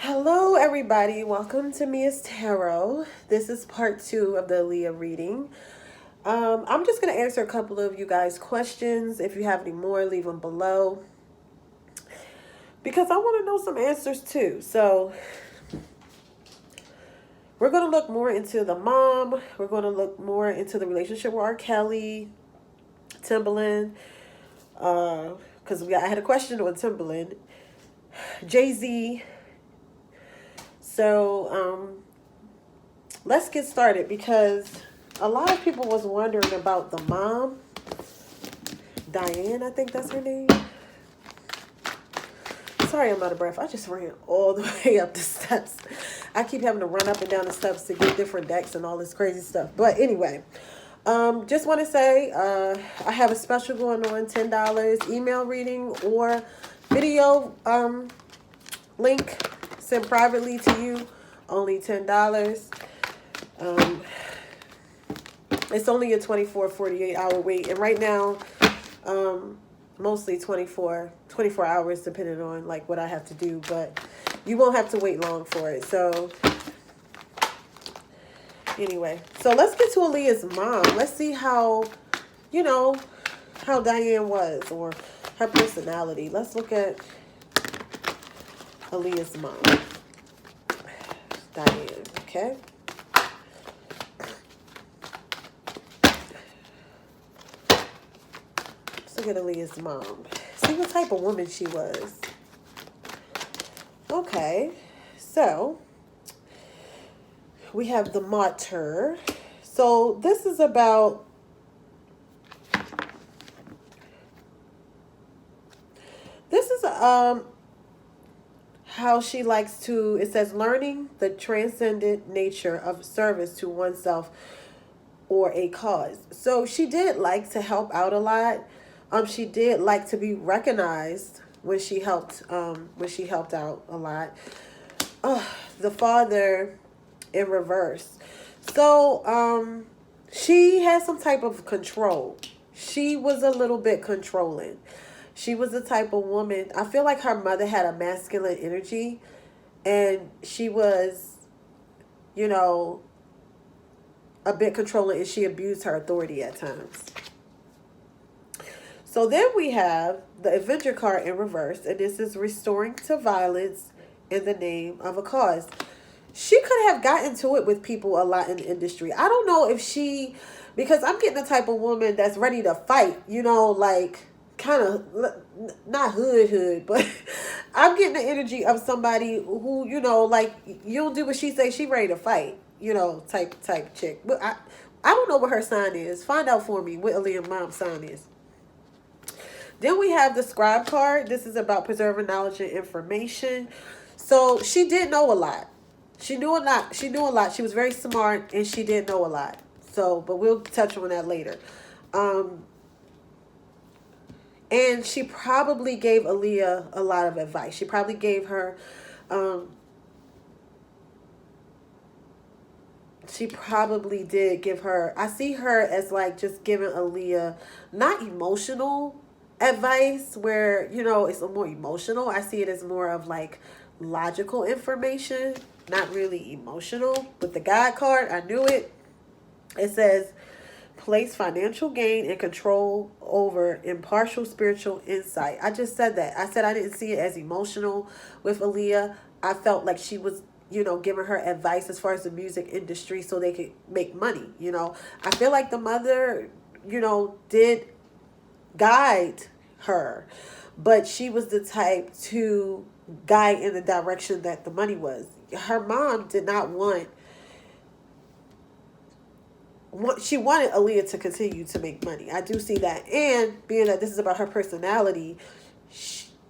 Hello, everybody. Welcome to Mia's Tarot. This is part 2 of the Aaliyah reading. I'm just going to answer a couple of you guys' questions. If you have any more, leave them below. Because I want to know some answers too. So, we're going to look more into the mom. We're going to look more into the relationship with R. Kelly, Timbaland. Because I had a question on Timbaland. Jay-Z. So, let's get started because a lot of people was wondering about the mom, Diane, I think that's her name. Sorry, I'm out of breath. I just ran all the way up the steps. I keep having to run up and down the steps to get different decks and all this crazy stuff. But anyway, just want to say I have a special going on, $10 email reading or video link sent privately to you, only $10. It's only a 48 hour wait. And right now, mostly 24 hours, depending on like what I have to do. But you won't have to wait long for it. So anyway, so let's get to Aaliyah's mom. Let's see how, how Diane was or her personality. Let's look at Aaliyah's mom. Diane, okay? Let's look at Aaliyah's mom. See what type of woman she was. Okay, so we have the martyr. So this is about how she likes to, it says, learning the transcendent nature of service to oneself or a cause. So she did like to help out a lot. She did like to be recognized when she helped out a lot. The father in reverse. So she had some type of control. She was a little bit controlling. She was the type of woman, I feel like her mother had a masculine energy, and she was, a bit controlling, and she abused her authority at times. So then we have the Avenger card in reverse, and this is restoring to violence in the name of a cause. She could have gotten to it with people a lot in the industry. I don't know if because I'm getting the type of woman that's ready to fight, like kind of not hood, but I'm getting the energy of somebody who, like you'll do what she say, she ready to fight, type chick. But I don't know what her sign is. Find out for me what Aaliyah's mom's sign is. Then we have the scribe card. This is about preserving knowledge and information. So she did know a lot. She knew a lot. She was very smart, and she did know a lot. So, but we'll touch on that later. And she probably gave Aaliyah a lot of advice. She probably gave her, she probably did give her, I see her as like just giving Aaliyah, not emotional advice where, it's more emotional. I see it as more of like logical information, not really emotional. With the God card, I knew it. It says, place financial gain and control over impartial spiritual insight. I just said that. I said I didn't see it as emotional with Aaliyah. I felt like she was, giving her advice as far as the music industry so they could make money. I feel like the mother, did guide her, but she was the type to guide in the direction that the money was. Her mom did not want, she wanted Aaliyah to continue to make money. I do see that. And being that this is about her personality,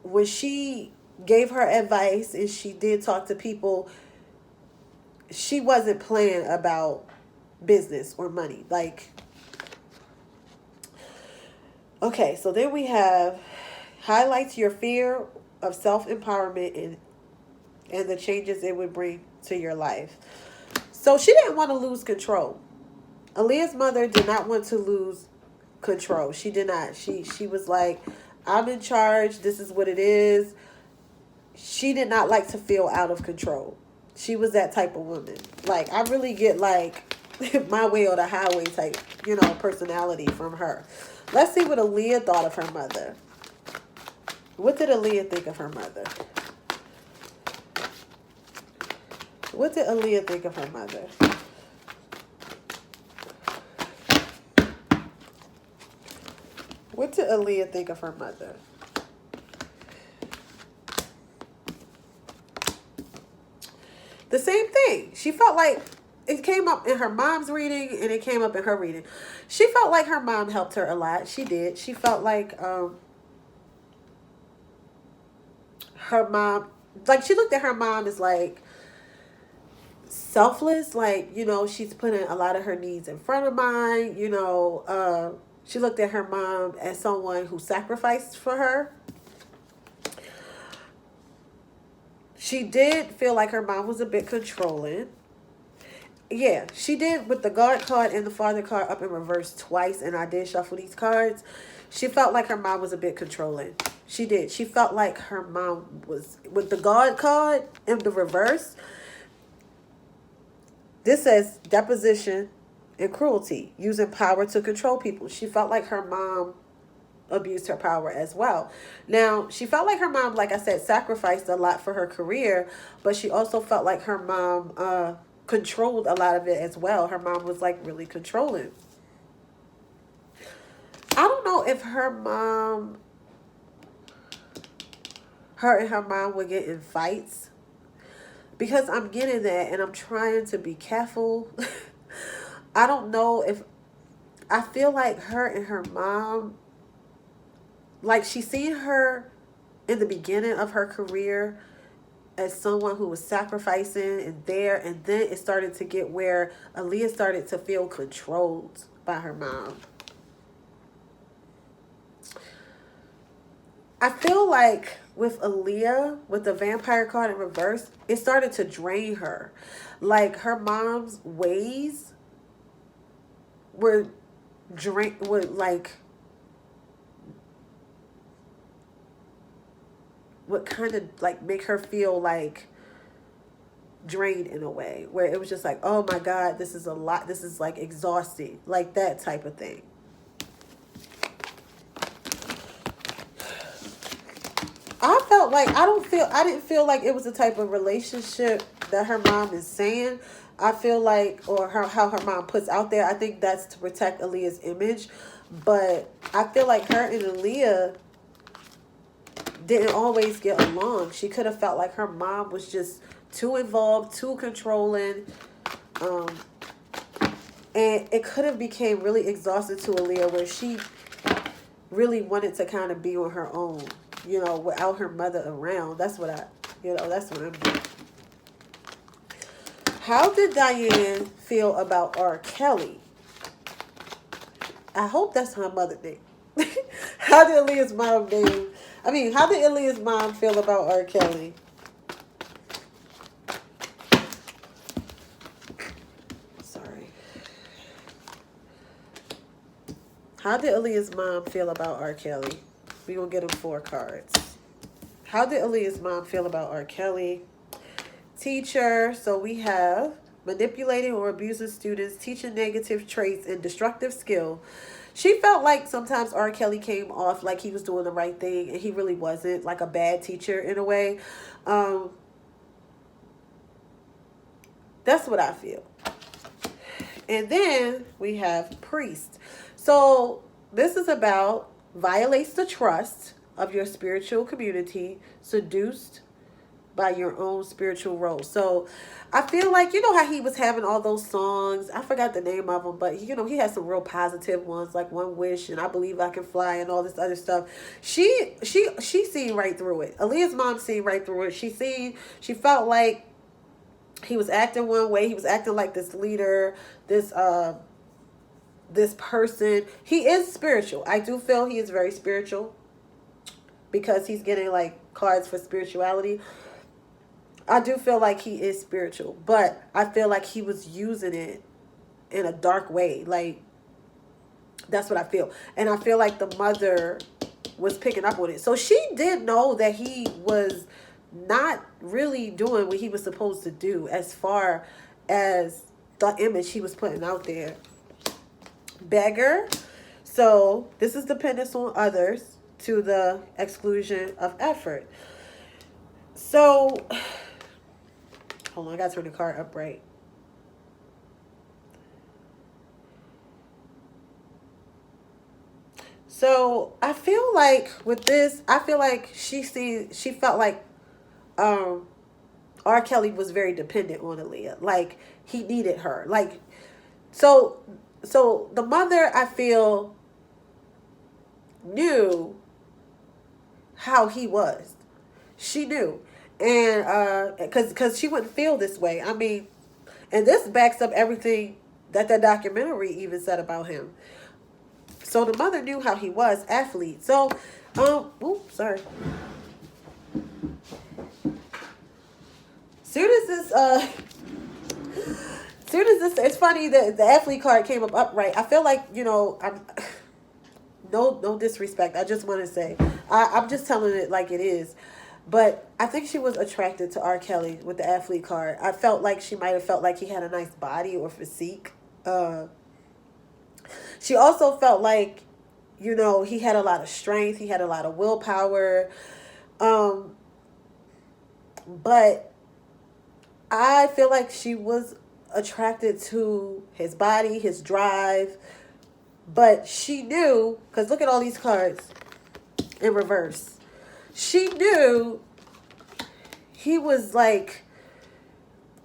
when she gave her advice and she did talk to people, she wasn't playing about business or money. Like, okay, so then we have highlights your fear of self-empowerment and the changes it would bring to your life. So she didn't want to lose control. Aaliyah's mother did not want to lose control. She did not. She was like, I'm in charge. This is what it is. she did not like to feel out of control. She was that type of woman. Like, I really get like my way or the highway type, personality from her. Let's see what Aaliyah thought of her mother. What did Aaliyah think of her mother? What did Aaliyah think of her mother? What did Aaliyah think of her mother? The same thing. She felt like it came up in her mom's reading and it came up in her reading. She felt like her mom helped her a lot. She did. She felt like her mom, like she looked at her mom as like selfless, like, she's putting a lot of her needs in front of mine, she looked at her mom as someone who sacrificed for her. She did feel like her mom was a bit controlling. Yeah, she did with the God card and the Father card up in reverse twice, and I did shuffle these cards. She felt like her mom was a bit controlling. She did. She felt like her mom was, with the God card in the reverse, this says deposition and cruelty, using power to control people. She felt like her mom abused her power as well. Now, she felt like her mom, like I said, sacrificed a lot for her career, but she also felt like her mom controlled a lot of it as well. Her mom was like really controlling. I don't know if her and her mom would get in fights, because I'm getting that and I'm trying to be careful. I don't know if, I feel like her and her mom, like she seen her in the beginning of her career as someone who was sacrificing and then it started to get where Aaliyah started to feel controlled by her mom. I feel like with Aaliyah, with the vampire card in reverse, it started to drain her. Like her mom's ways would kind of like make her feel like drained in a way, where it was just like, oh my God, this is a lot. This is like exhausting, like that type of thing. I felt like I didn't feel like it was the type of relationship that her mom is saying. I feel like, or how her mom puts out there, I think that's to protect Aaliyah's image. But I feel like her and Aaliyah didn't always get along. She could have felt like her mom was just too involved, too controlling. And it could have became really exhausting to Aaliyah, where she really wanted to kind of be on her own, without her mother around. That's what I'm doing. How did Diane feel about R. Kelly? I hope that's her mother name. How did Aaliyah's mom feel about R. Kelly? Sorry. How did Aaliyah's mom feel about R. Kelly? We're going to get them 4 cards. How did Aaliyah's mom feel about R. Kelly? Teacher. So we have manipulating or abusing students, teaching negative traits and destructive skill. She felt like sometimes R. Kelly came off like he was doing the right thing, and he really wasn't, like a bad teacher in a way. That's what I feel. And then we have priest. So this is about violates the trust of your spiritual community, seduced by your own spiritual role. So I feel like, how he was having all those songs, I forgot the name of them, but he had some real positive ones, like One Wish and I Believe I Can Fly and all this other stuff. She seen right through it. Aaliyah's mom seen right through it. She felt like he was acting one way. He was acting like this leader, this person. He is spiritual. I do feel he is very spiritual, because he's getting like cards for spirituality. I do feel like he is spiritual, but I feel like he was using it in a dark way. Like, that's what I feel. And I feel like the mother was picking up on it. So she did know that he was not really doing what he was supposed to do as far as the image he was putting out there. Beggar. So this is dependence on others to the exclusion of effort. So hold on, I gotta turn the card up right. So I feel like with this, I feel like she felt like R. Kelly was very dependent on Aaliyah. Like he needed her. Like so the mother, I feel, knew how he was. She knew. And cuz she wouldn't feel this way. I mean, and this backs up everything that documentary even said about him. So the mother knew how he was, athlete. So sorry. Soon as this, it's funny that the athlete card came up upright. I feel like, I'm no disrespect. I just want to say, I'm just telling it like it is. But I think she was attracted to R. Kelly with the athlete card. I felt like she might have felt like he had a nice body or physique. She also felt like, he had a lot of strength. He had a lot of willpower. But I feel like she was attracted to his body, his drive. But she knew, because look at all these cards in reverse. She knew he was like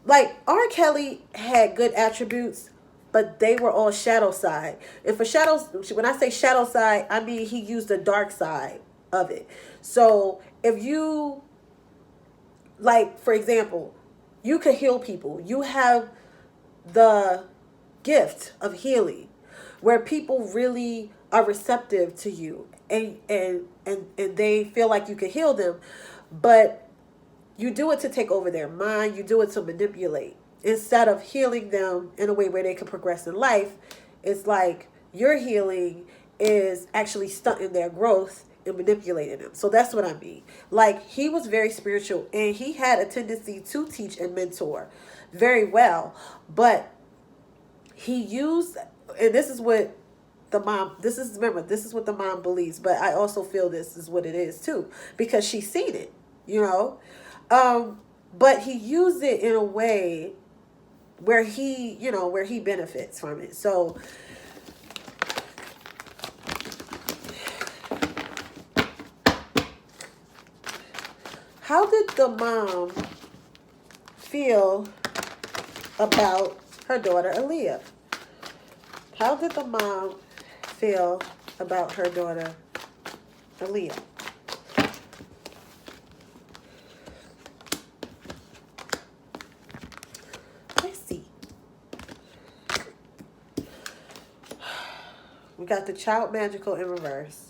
R. Kelly had good attributes, but they were all shadow side. And for shadows, when I say shadow side, I mean he used the dark side of it. So if you, like, for example, you could heal people. You have the gift of healing where people really are receptive to you and they feel like you can heal them, but you do it to take over their mind. You do it to manipulate instead of healing them in a way where they can progress in life. It's like your healing is actually stunting their growth and manipulating them. So that's what I mean. Like, he was very spiritual and he had a tendency to teach and mentor very well, but he used, and this is what the mom, this is what the mom believes, but I also feel this is what it is too, because she's seen it, but he used it in a way where he benefits from it. So how did the mom feel about her daughter Aaliyah? How did the mom feel about her daughter Aaliyah? Let's see. We got the child magical in reverse.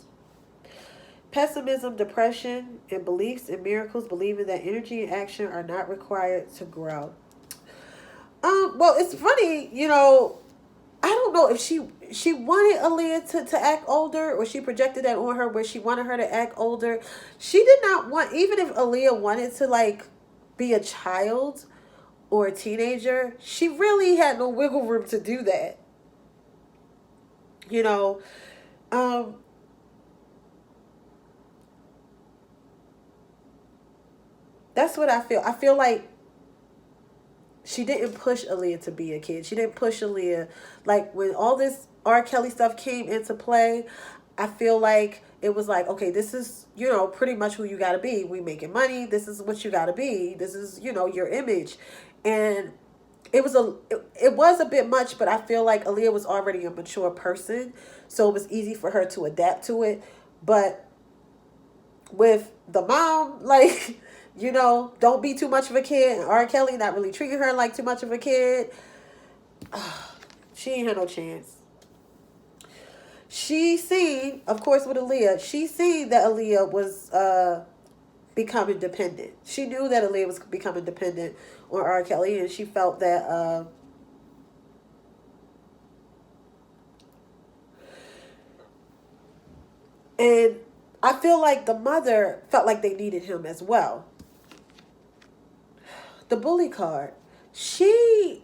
Pessimism, depression, and beliefs in miracles, believing that energy and action are not required to grow. Well, it's funny, I don't know if she wanted Aaliyah to act older, or she projected that on her where she wanted her to act older. She did not want, even if Aaliyah wanted to like be a child or a teenager, she really had no wiggle room to do that. That's what I feel. I feel like she didn't push Aaliyah to be a kid. She didn't push Aaliyah. Like, when all this R. Kelly stuff came into play, I feel like it was like, okay, this is, pretty much who you got to be. We making money. This is what you got to be. This is, your image. And it was a bit much, but I feel like Aaliyah was already a mature person, so it was easy for her to adapt to it. But with the mom, like, don't be too much of a kid, and R. Kelly not really treating her like too much of a kid, she ain't had no chance. She seen, of course, with Aaliyah, she seen that Aaliyah was becoming dependent. She knew that Aaliyah was becoming dependent on R. Kelly, and she felt that and I feel like the mother felt like they needed him as well. The bully card. She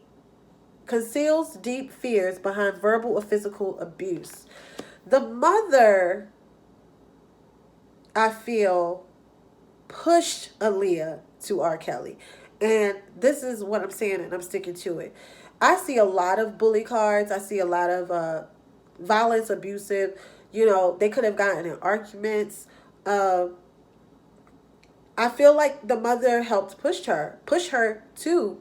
conceals deep fears behind verbal or physical abuse. The mother, I feel, pushed Aaliyah to R. Kelly. And this is what I'm saying, and I'm sticking to it. I see a lot of bully cards. I see a lot of violence, abusive. You know, they could have gotten in arguments. I feel like the mother helped push her to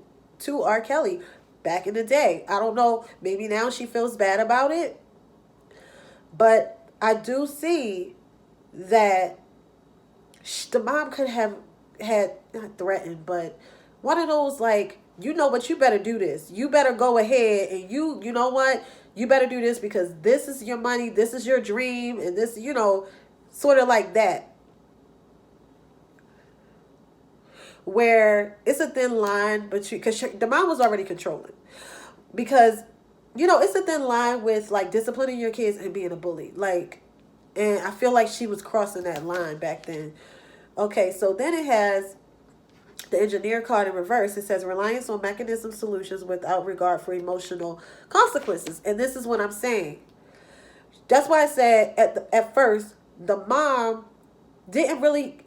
R. Kelly back in the day. I don't know. Maybe now she feels bad about it. But I do see that the mom could have had, not threatened, but one of those like, you know what, you better do this. You better go ahead and you know what? You better do this because this is your money, this is your dream, and this, you know, sort of like that. Where it's a thin line, but because the mom was already controlling. Because, you know, it's a thin line with like disciplining your kids and being a bully. Like, and I feel like she was crossing that line back then. Okay, so then it has the engineer card in reverse. It says reliance on mechanism solutions without regard for emotional consequences. And this is what I'm saying. That's why I said at first, the mom didn't really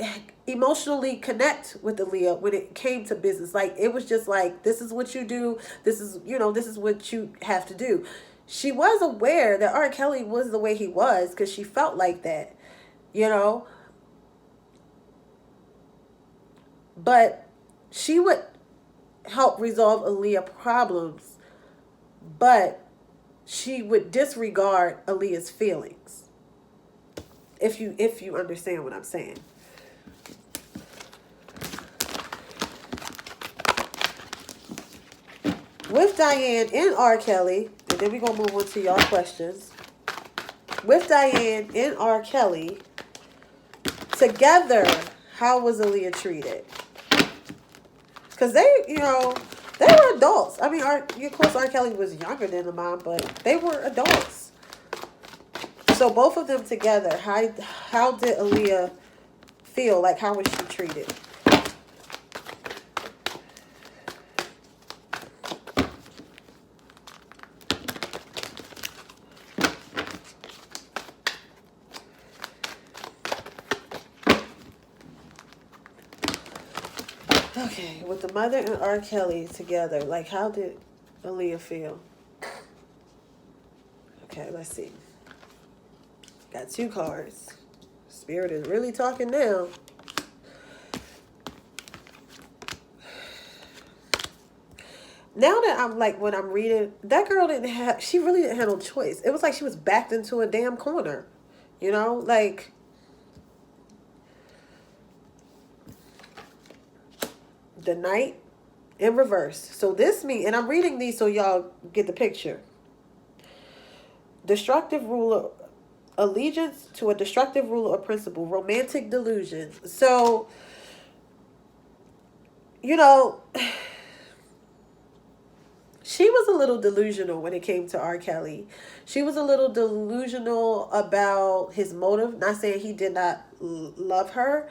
emotionally connect with Aaliyah when it came to business. Like, it was just like, this is what you do. This is, you know, this is what you have to do. She was aware that R. Kelly was the way he was because she felt like that, you know. But she would help resolve Aaliyah problems, but she would disregard Aaliyah's feelings. If you understand what I'm saying. With Diane and R. Kelly, and then we're going to move on to y'all questions. With Diane and R. Kelly, together, how was Aaliyah treated? Because they, you know, they were adults. I mean, of course, R. Kelly was younger than the mom, but they were adults. So both of them together, how did Aaliyah feel? Like, how was she treated? Okay, with the mother and R. Kelly together, like, how did Aaliyah feel? Okay, let's see. Got two cards. Spirit is really talking now. Now that I'm like, when I'm reading, that girl she really didn't have no choice. It was like she was backed into a damn corner. You know, like, the Knight in reverse. So this means, and I'm reading these so y'all get the picture. Destructive ruler, allegiance to a destructive ruler or principle, romantic delusion. So, you know, she was a little delusional when it came to R. Kelly. She was a little delusional about his motive. Not saying he did not love her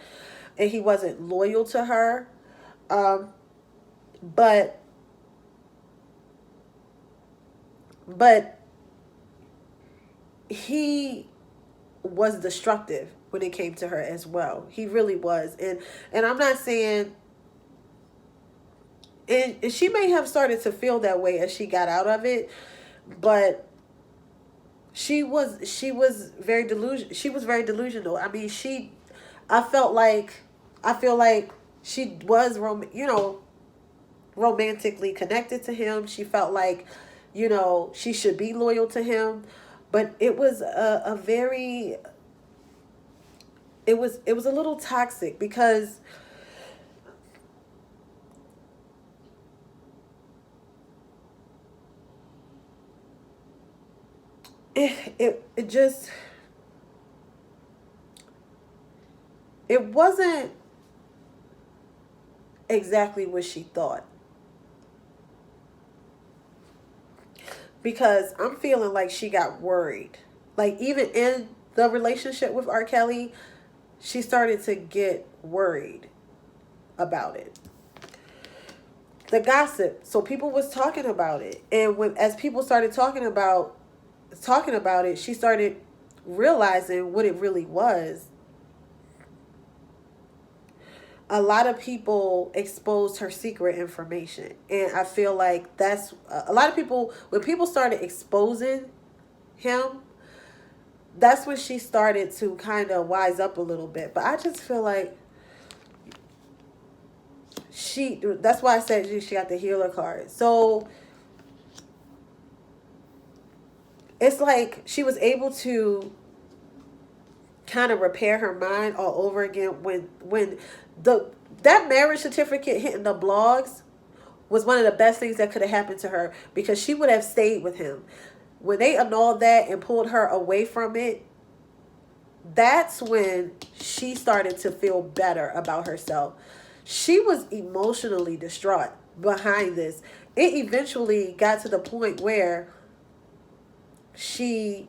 and he wasn't loyal to her. But he was destructive when it came to her as well. He really was. And I'm not saying, and she may have started to feel that way as she got out of it, but she was very delusional. I mean, I feel like she was romantically connected to him. She felt like, you know, she should be loyal to him, but it was a little toxic because it just, it wasn't exactly what she thought. Because I'm feeling like she got worried. Like, even in the relationship with R. Kelly, she started to get worried about it. the gossip. So people was talking about it, and as people started talking about it, she started realizing what it really was. A lot of people exposed her secret information, and I feel like that's a lot of people. When people started exposing him, that's when she started to kind of wise up a little bit. But I just feel like that's why I said she got the healer card. So it's like she was able to kind of repair her mind all over again when that marriage certificate hitting the blogs was one of the best things that could have happened to her, because she would have stayed with him. When they annulled that and pulled her away from it, that's when she started to feel better about herself. She was emotionally distraught behind this. It eventually got to the point where she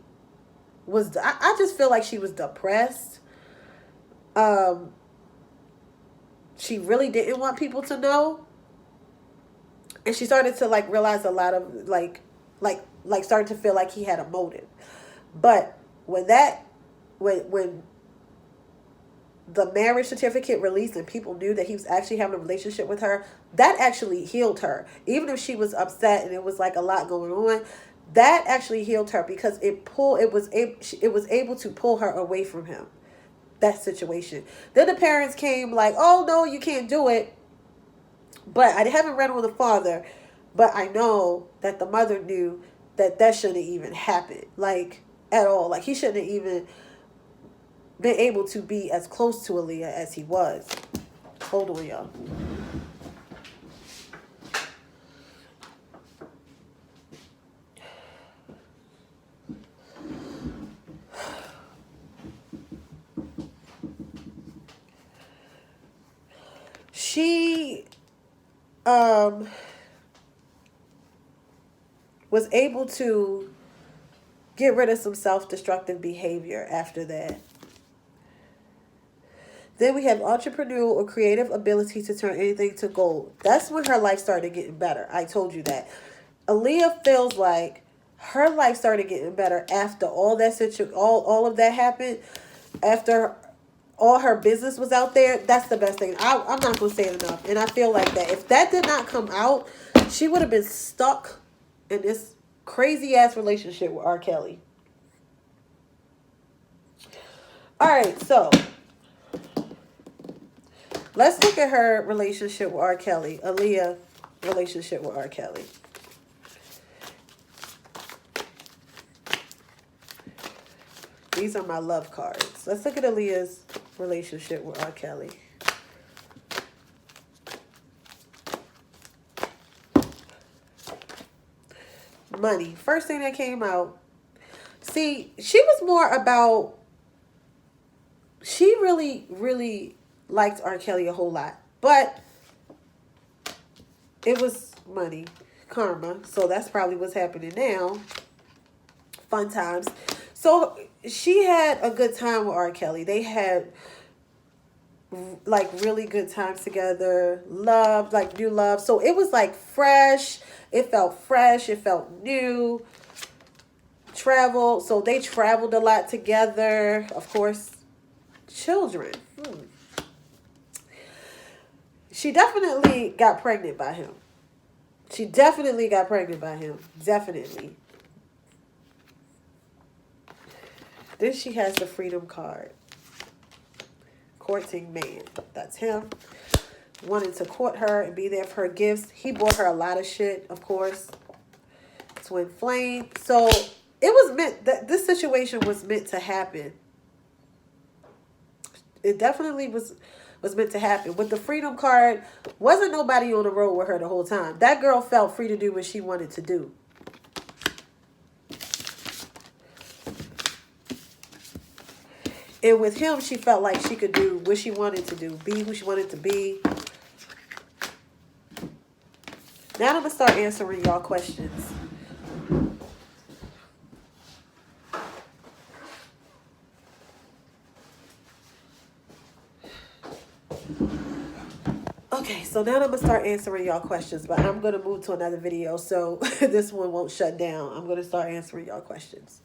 was, I just feel like she was depressed. She really didn't want people to know. And she started to like realize a lot of like started to feel like he had a motive. But when the marriage certificate released and people knew that he was actually having a relationship with her, that actually healed her. Even if she was upset and it was like a lot going on, that actually healed her, because it was able to pull her away from him. That situation. Then the parents came like, "Oh no, you can't do it." But I haven't read on the father, but I know that the mother knew that shouldn't even happen, like at all. Like he shouldn't have even been able to be as close to Aaliyah as he was. Hold on, y'all. She was able to get rid of some self-destructive behavior after that. Then we have entrepreneurial or creative ability to turn anything to gold. That's when her life started getting better. I told you that. Aaliyah feels like her life started getting better after all that all of that happened. After all her business was out there, that's the best thing. I'm not going to say it enough. And I feel like that if that did not come out, she would have been stuck in this crazy ass relationship with R. Kelly. All right, so let's look at her relationship with R. Kelly. Aaliyah relationship with R. Kelly. These are my love cards. Let's look at Aaliyah's relationship with R. Kelly. Money. First thing that came out. See, she was more about, she really, really liked R. Kelly a whole lot. But it was money. Karma. So that's probably what's happening now. Fun times. So she had a good time with R. Kelly. They had like really good times together. Love, like new love. So it was like fresh. It felt fresh. It felt new. Travel. So they traveled a lot together. Of course, children. She definitely got pregnant by him. Definitely. Then she has the freedom card. Courting man. That's him. Wanted to court her and be there for her gifts. He bought her a lot of shit, of course. Twin flame. So it was meant that this situation was meant to happen. It definitely was meant to happen. With the freedom card, wasn't nobody on the road with her the whole time. That girl felt free to do what she wanted to do. And with him, she felt like she could do what she wanted to do, be who she wanted to be. Now I'm going to start answering y'all questions. Okay, so now I'm gonna start answering y'all questions, but I'm gonna move to another video so this one won't shut down. I'm gonna start answering y'all questions.